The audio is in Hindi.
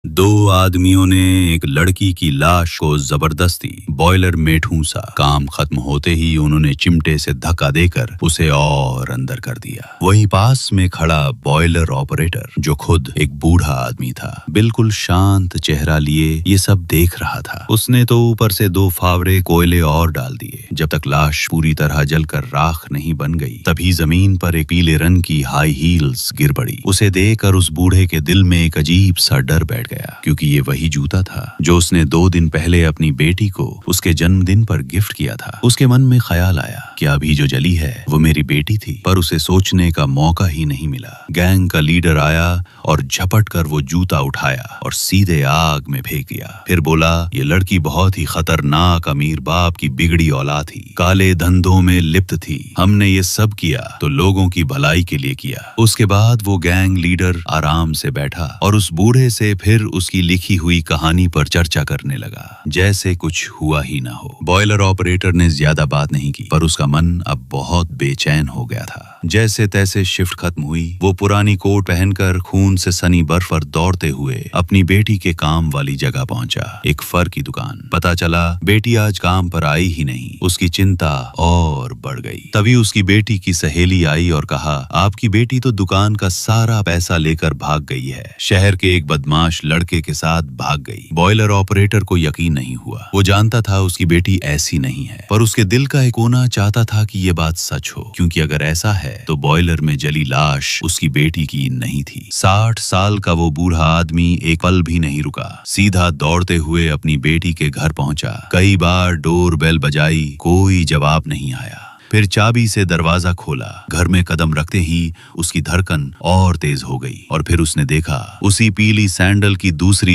दो आदमियों ने एक लड़की की लाश को जबरदस्ती बॉयलर में ठूंसा। काम खत्म होते ही उन्होंने चिमटे से धक्का देकर उसे और अंदर कर दिया। वहीं पास में खड़ा बॉयलर ऑपरेटर, जो खुद एक बूढ़ा आदमी था, बिल्कुल शांत चेहरा लिए ये सब देख रहा था। उसने तो ऊपर से 2 फावड़े कोयले और डाल दिए। जब तक लाश पूरी तरह जलकर राख नहीं बन गई, तभी जमीन पर एक पीले रंग की हाई हील्स गिर पड़ी। उसे देखकर उस बूढ़े के दिल में एक अजीब सा डर बैठ गया, क्योंकि ये वही जूता था जो उसने 2 दिन पहले अपनी बेटी को उसके जन्मदिन पर गिफ्ट किया था। उसके मन में ख्याल आया कि अभी जो जली है वो मेरी बेटी थी, पर उसे सोचने का मौका ही नहीं मिला। गैंग का लीडर आया और झपट कर वो जूता उठाया और सीधे आग में फेंक दिया। फिर बोला, ये लड़की बहुत ही खतरनाक अमीर बाप की बिगड़ी औलाद थी, काले धंधों में लिप्त थी। हमने ये सब किया तो लोगों की भलाई के लिए किया। उसके बाद वो गैंग लीडर आराम से बैठा और उस बूढ़े से फिर उसकी लिखी हुई कहानी पर चर्चा करने लगा, जैसे कुछ हुआ ही ना हो। बॉयलर ऑपरेटर ने ज्यादा बात नहीं की, पर उसका मन अब बहुत बेचैन हो गया था। जैसे तैसे शिफ्ट खत्म हुई, वो पुरानी कोट पहनकर खून से सनी बर्फ पर दौड़ते हुए अपनी बेटी के काम वाली जगह पहुंचा, एक फर की दुकान। पता चला बेटी आज काम पर आई ही नहीं। उसकी चिंता और बढ़ गई। तभी उसकी बेटी की सहेली आई और कहा, आपकी बेटी तो दुकान का सारा पैसा लेकर भाग गई है, शहर के एक बदमाश लड़के के साथ भाग गई। बॉयलर ऑपरेटर को यकीन नहीं हुआ। वो जानता था उसकी बेटी ऐसी नहीं है, पर उसके दिल का एक कोना चाहता था कि ये बात सच हो, क्योंकि अगर ऐसा है तो बॉयलर में जली लाश उसकी बेटी की नहीं थी। 60 साल का वो बूढ़ा आदमी एक पल भी नहीं रुका, सीधा दौड़ते हुए अपनी बेटी के घर पहुंचा। कई बार डोर बेल बजाई, कोई जवाब नहीं आया। फिर चाबी से दरवाजा खोला। घर में कदम रखते ही उसकी धड़कन और तेज हो गई और फिर उसने देखा उसी पीली सैंडल की दूसरी